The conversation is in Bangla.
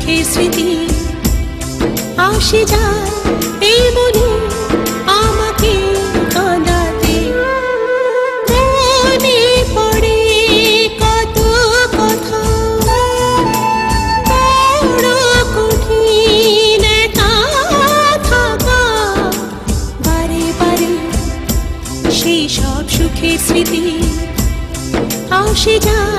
সুখের স্মৃতি আসে যায় এই মনে আমাকে কাঁদাতে। মনে পড়ে কত কথা, বড় কঠিন একা থাকা, বারে বারে সেই সব সুখের স্মৃতি আসে যায়